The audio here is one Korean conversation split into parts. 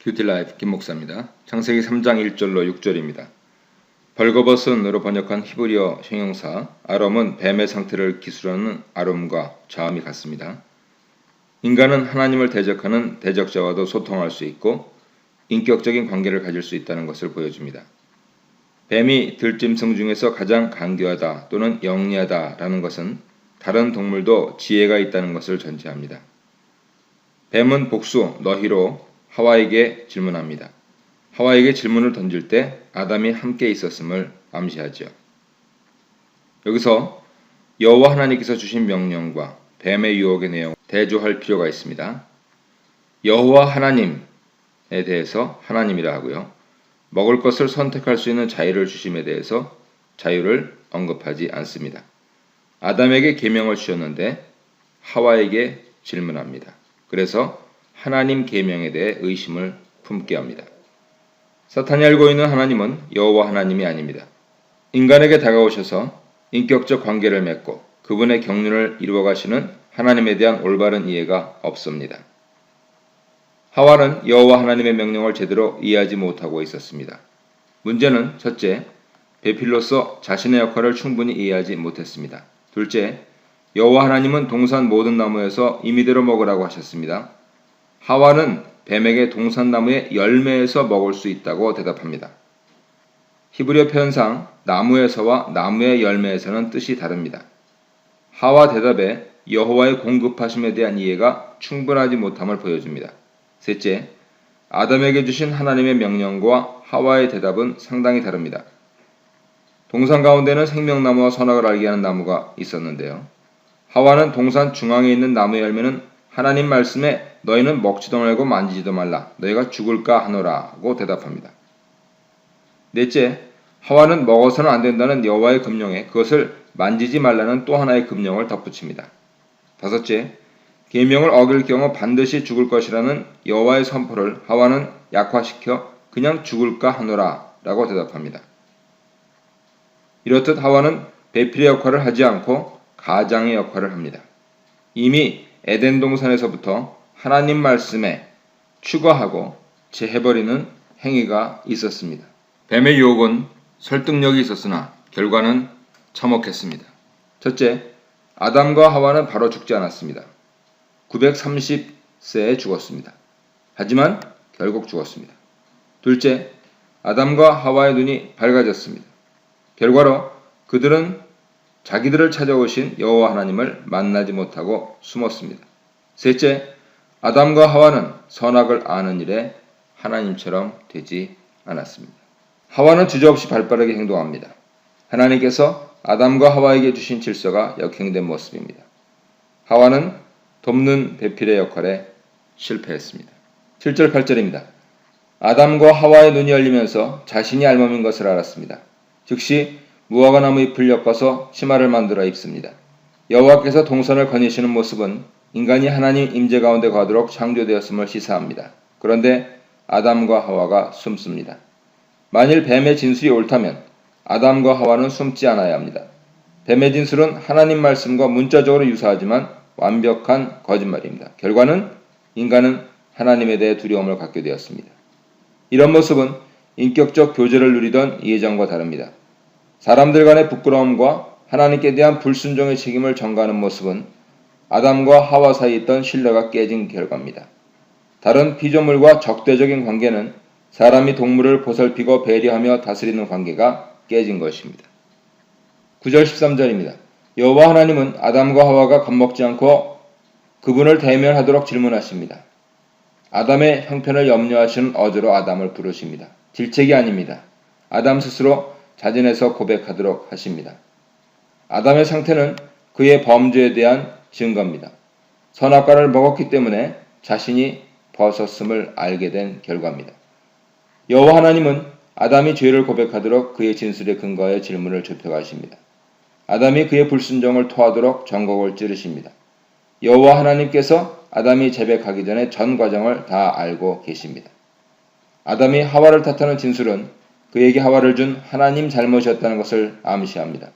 뷰티라이프 김목사입니다. 창세기 3장 1절로 6절입니다. 벌거벗은으로 번역한 히브리어 형용사 아럼은 뱀의 상태를 기술하는 아름과 자음이 같습니다. 인간은 하나님을 대적하는 대적자와도 소통할 수 있고 인격적인 관계를 가질 수 있다는 것을 보여줍니다. 뱀이 들짐승 중에서 가장 간교하다 또는 영리하다라는 것은 다른 동물도 지혜가 있다는 것을 전제합니다. 뱀은 복수 너희로 하와에게 질문합니다. 하와에게 질문을 던질 때 아담이 함께 있었음을 암시하죠. 여기서 여호와 하나님께서 주신 명령과 뱀의 유혹의 내용 대조할 필요가 있습니다. 여호와 하나님에 대해서 하나님이라 하고요. 먹을 것을 선택할 수 있는 자유를 주심에 대해서 자유를 언급하지 않습니다. 아담에게 계명을 주셨는데 하와에게 질문합니다. 그래서 하나님 계명에 대해 의심을 품게 합니다. 사탄이 알고 있는 하나님은 여호와 하나님이 아닙니다. 인간에게 다가오셔서 인격적 관계를 맺고 그분의 경륜을 이루어 가시는 하나님에 대한 올바른 이해가 없습니다. 하와는 여호와 하나님의 명령을 제대로 이해하지 못하고 있었습니다. 문제는 첫째, 배필로서 자신의 역할을 충분히 이해하지 못했습니다. 둘째, 여호와 하나님은 동산 모든 나무에서 임의대로 먹으라고 하셨습니다. 하와는 뱀에게 동산나무의 열매에서 먹을 수 있다고 대답합니다. 히브리어 표현상 나무에서와 나무의 열매에서는 뜻이 다릅니다. 하와 대답에 여호와의 공급하심에 대한 이해가 충분하지 못함을 보여줍니다. 셋째, 아담에게 주신 하나님의 명령과 하와의 대답은 상당히 다릅니다. 동산 가운데는 생명나무와 선악을 알게 하는 나무가 있었는데요. 하와는 동산 중앙에 있는 나무의 열매는 하나님 말씀에 너희는 먹지도 말고 만지지도 말라 너희가 죽을까 하노라고 대답합니다. 넷째, 하와는 먹어서는 안 된다는 여호와의 금령에 그것을 만지지 말라는 또 하나의 금령을 덧붙입니다. 다섯째, 계명을 어길 경우 반드시 죽을 것이라는 여호와의 선포를 하와는 약화시켜 그냥 죽을까 하노라라고 대답합니다. 이렇듯 하와는 배필의 역할을 하지 않고 가장의 역할을 합니다. 이미 에덴 동산에서부터 하나님 말씀에 추가하고 제해버리는 행위가 있었습니다. 뱀의 유혹은 설득력이 있었으나 결과는 참혹했습니다. 첫째, 아담과 하와는 바로 죽지 않았습니다. 930세에 죽었습니다. 하지만 결국 죽었습니다. 둘째, 아담과 하와의 눈이 밝아졌습니다. 결과로 그들은 자기들을 찾아오신 여호와 하나님을 만나지 못하고 숨었습니다. 셋째, 아담과 하와는 선악을 아는 일에 하나님처럼 되지 않았습니다. 하와는 주저없이 발빠르게 행동합니다. 하나님께서 아담과 하와에게 주신 질서가 역행된 모습입니다. 하와는 돕는 배필의 역할에 실패했습니다. 7절 8절입니다. 아담과 하와의 눈이 열리면서 자신이 알몸인 것을 알았습니다. 즉시 무화과 나무 잎을 엮어서 치마를 만들어 입습니다. 여호와께서 동산을 거니시는 모습은 인간이 하나님 임재 가운데 거하도록 창조되었음을 시사합니다. 그런데 아담과 하와가 숨습니다. 만일 뱀의 진술이 옳다면 아담과 하와는 숨지 않아야 합니다. 뱀의 진술은 하나님 말씀과 문자적으로 유사하지만 완벽한 거짓말입니다. 결과는 인간은 하나님에 대해 두려움을 갖게 되었습니다. 이런 모습은 인격적 교제를 누리던 예전과 다릅니다. 사람들 간의 부끄러움과 하나님께 대한 불순종의 책임을 전가하는 모습은 아담과 하와 사이에 있던 신뢰가 깨진 결과입니다. 다른 피조물과 적대적인 관계는 사람이 동물을 보살피고 배려하며 다스리는 관계가 깨진 것입니다. 9절 13절입니다. 여호와 하나님은 아담과 하와가 겁먹지 않고 그분을 대면하도록 질문하십니다. 아담의 형편을 염려하시는 어조로 아담을 부르십니다. 질책이 아닙니다. 아담 스스로 자진해서 고백하도록 하십니다. 아담의 상태는 그의 범죄에 대한 증거입니다. 선악과를 먹었기 때문에 자신이 벗었음을 알게 된 결과입니다. 여호와 하나님은 아담이 죄를 고백하도록 그의 진술에 근거하여 질문을 좁혀가십니다. 아담이 그의 불순종을 토하도록 전곡을 찌르십니다. 여호와 하나님께서 아담이 자백하기 전에 전 과정을 다 알고 계십니다. 아담이 하와를 탓하는 진술은 그에게 하와를 준 하나님 잘못이었다는 것을 암시합니다.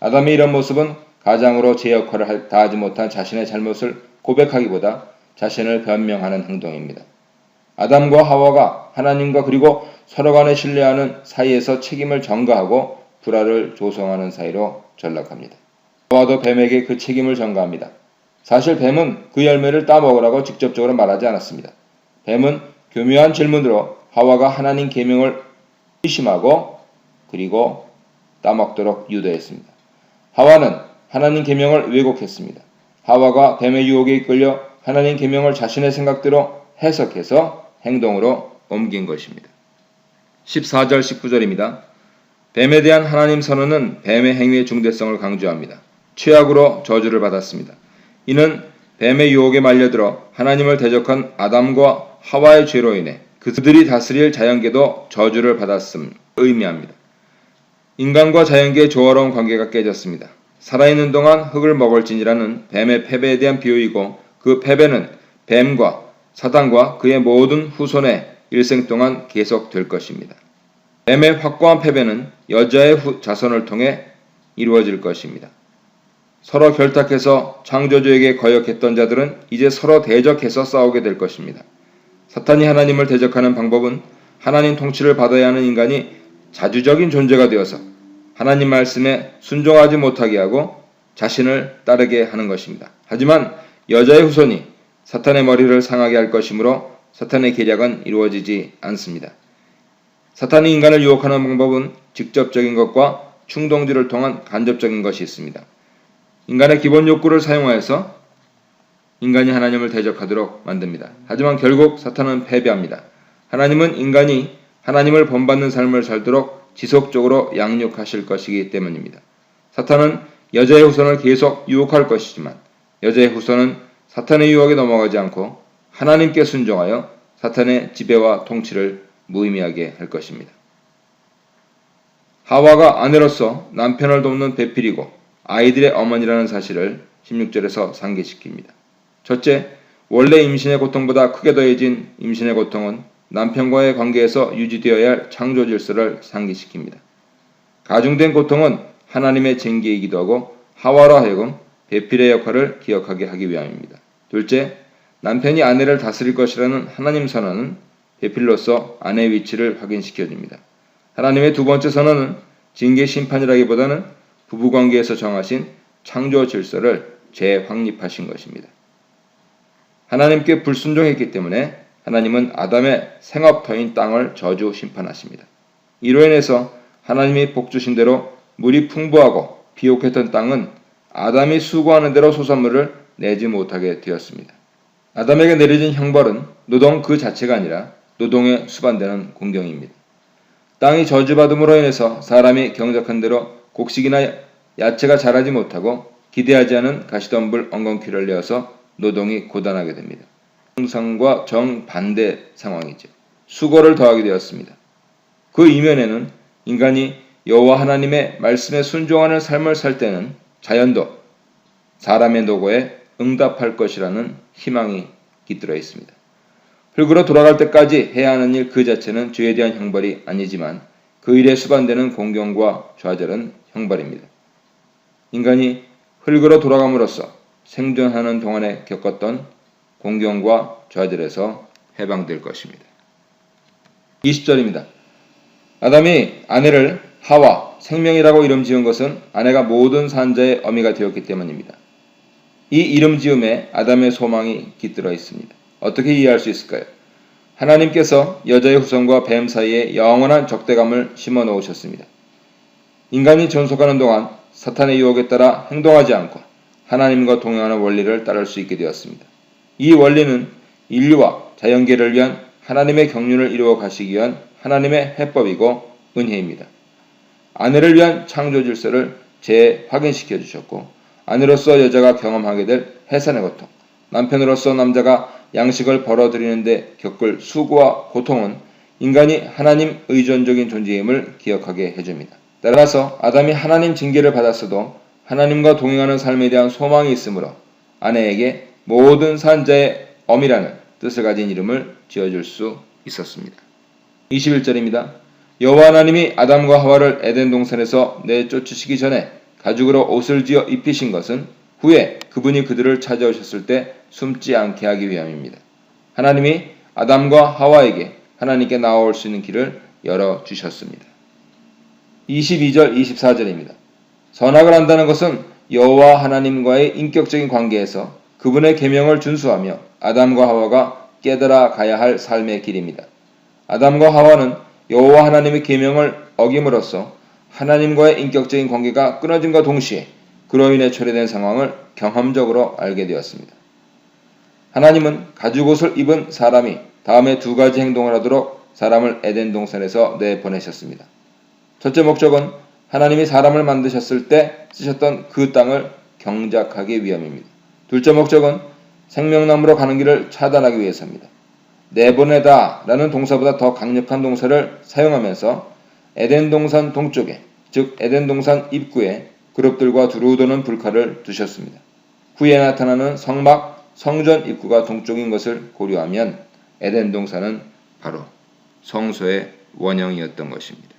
아담의 이런 모습은 가장으로 제 역할을 다하지 못한 자신의 잘못을 고백하기보다 자신을 변명하는 행동입니다. 아담과 하와가 하나님과 그리고 서로 간에 신뢰하는 사이에서 책임을 전가하고 불화를 조성하는 사이로 전락합니다. 하와도 뱀에게 그 책임을 전가합니다. 사실 뱀은 그 열매를 따먹으라고 직접적으로 말하지 않았습니다. 뱀은 교묘한 질문으로 하와가 하나님 계명을 의심하고 그리고 따먹도록 유도했습니다. 하와는 하나님 계명을 왜곡했습니다. 하와가 뱀의 유혹에 이끌려 하나님 계명을 자신의 생각대로 해석해서 행동으로 옮긴 것입니다. 14절 19절입니다. 뱀에 대한 하나님 선언은 뱀의 행위의 중대성을 강조합니다. 최악으로 저주를 받았습니다. 이는 뱀의 유혹에 말려들어 하나님을 대적한 아담과 하와의 죄로 인해 그들이 다스릴 자연계도 저주를 받았음을 의미합니다. 인간과 자연계의 조화로운 관계가 깨졌습니다. 살아있는 동안 흙을 먹을지니라는 뱀의 패배에 대한 비유이고 그 패배는 뱀과 사단과 그의 모든 후손의 일생 동안 계속될 것입니다. 뱀의 확고한 패배는 여자의 자손을 통해 이루어질 것입니다. 서로 결탁해서 창조주에게 거역했던 자들은 이제 서로 대적해서 싸우게 될 것입니다. 사탄이 하나님을 대적하는 방법은 하나님 통치를 받아야 하는 인간이 자주적인 존재가 되어서 하나님 말씀에 순종하지 못하게 하고 자신을 따르게 하는 것입니다. 하지만 여자의 후손이 사탄의 머리를 상하게 할 것이므로 사탄의 계략은 이루어지지 않습니다. 사탄이 인간을 유혹하는 방법은 직접적인 것과 충동질을 통한 간접적인 것이 있습니다. 인간의 기본 욕구를 사용하여서 인간이 하나님을 대적하도록 만듭니다. 하지만 결국 사탄은 패배합니다. 하나님은 인간이 하나님을 본받는 삶을 살도록 지속적으로 양육하실 것이기 때문입니다. 사탄은 여자의 후손을 계속 유혹할 것이지만 여자의 후손은 사탄의 유혹에 넘어가지 않고 하나님께 순종하여 사탄의 지배와 통치를 무의미하게 할 것입니다. 하와가 아내로서 남편을 돕는 배필이고 아이들의 어머니라는 사실을 16절에서 상기시킵니다. 첫째, 원래 임신의 고통보다 크게 더해진 임신의 고통은 남편과의 관계에서 유지되어야 할 창조 질서를 상기시킵니다. 가중된 고통은 하나님의 징계이기도 하고 하와로 하여금 배필의 역할을 기억하게 하기 위함입니다. 둘째, 남편이 아내를 다스릴 것이라는 하나님 선언은 배필로서 아내의 위치를 확인시켜줍니다. 하나님의 두 번째 선언은 징계 심판이라기보다는 부부관계에서 정하신 창조 질서를 재확립하신 것입니다. 하나님께 불순종했기 때문에 하나님은 아담의 생업터인 땅을 저주 심판하십니다. 이로 인해서 하나님이 복주신 대로 물이 풍부하고 비옥했던 땅은 아담이 수고하는 대로 소산물을 내지 못하게 되었습니다. 아담에게 내려진 형벌은 노동 그 자체가 아니라 노동에 수반되는 공경입니다. 땅이 저주받음으로 인해서 사람이 경작한 대로 곡식이나 야채가 자라지 못하고 기대하지 않은 가시덤불 엉겅퀴를 내어서 노동이 고단하게 됩니다. 정상과 정반대 상황이죠. 수고를 더하게 되었습니다. 그 이면에는 인간이 여호와 하나님의 말씀에 순종하는 삶을 살 때는 자연도 사람의 노고에 응답할 것이라는 희망이 깃들어 있습니다. 흙으로 돌아갈 때까지 해야 하는 일 그 자체는 죄에 대한 형벌이 아니지만 그 일에 수반되는 공경과 좌절은 형벌입니다. 인간이 흙으로 돌아감으로써 생존하는 동안에 겪었던 공경과 좌절에서 해방될 것입니다. 20절입니다. 아담이 아내를 하와, 생명이라고 이름 지은 것은 아내가 모든 산자의 어미가 되었기 때문입니다. 이 이름 지음에 아담의 소망이 깃들어 있습니다. 어떻게 이해할 수 있을까요? 하나님께서 여자의 후손과 뱀 사이에 영원한 적대감을 심어 놓으셨습니다. 인간이 존속하는 동안 사탄의 유혹에 따라 행동하지 않고 하나님과 동행하는 원리를 따를 수 있게 되었습니다. 이 원리는 인류와 자연계를 위한 하나님의 경륜을 이루어 가시기 위한 하나님의 해법이고 은혜입니다. 아내를 위한 창조 질서를 재확인시켜 주셨고 아내로서 여자가 경험하게 될 해산의 고통, 남편으로서 남자가 양식을 벌어들이는데 겪을 수고와 고통은 인간이 하나님 의존적인 존재임을 기억하게 해줍니다. 따라서 아담이 하나님 징계를 받았어도 하나님과 동행하는 삶에 대한 소망이 있으므로 아내에게 모든 산자의 어미라는 뜻을 가진 이름을 지어줄 수 있었습니다. 21절입니다. 여호와 하나님이 아담과 하와를 에덴 동산에서 내쫓으시기 전에 가죽으로 옷을 지어 입히신 것은 후에 그분이 그들을 찾아오셨을 때 숨지 않게 하기 위함입니다. 하나님이 아담과 하와에게 하나님께 나아올 수 있는 길을 열어주셨습니다. 22절 24절입니다. 선악을 한다는 것은 여호와 하나님과의 인격적인 관계에서 그분의 계명을 준수하며 아담과 하와가 깨달아 가야 할 삶의 길입니다. 아담과 하와는 여호와 하나님의 계명을 어김으로써 하나님과의 인격적인 관계가 끊어짐과 동시에 그로 인해 초래된 상황을 경험적으로 알게 되었습니다. 하나님은 가죽옷을 입은 사람이 다음에 두 가지 행동을 하도록 사람을 에덴 동산에서 내보내셨습니다. 첫째 목적은 하나님이 사람을 만드셨을 때 쓰셨던 그 땅을 경작하기 위함입니다. 둘째 목적은 생명나무로 가는 길을 차단하기 위해서입니다. 내보내다 라는 동사보다 더 강력한 동사를 사용하면서 에덴 동산 동쪽에, 즉 에덴 동산 입구에 그룹들과 두루 도는 불칼을 두셨습니다. 후에 나타나는 성막, 성전 입구가 동쪽인 것을 고려하면 에덴 동산은 바로 성소의 원형이었던 것입니다.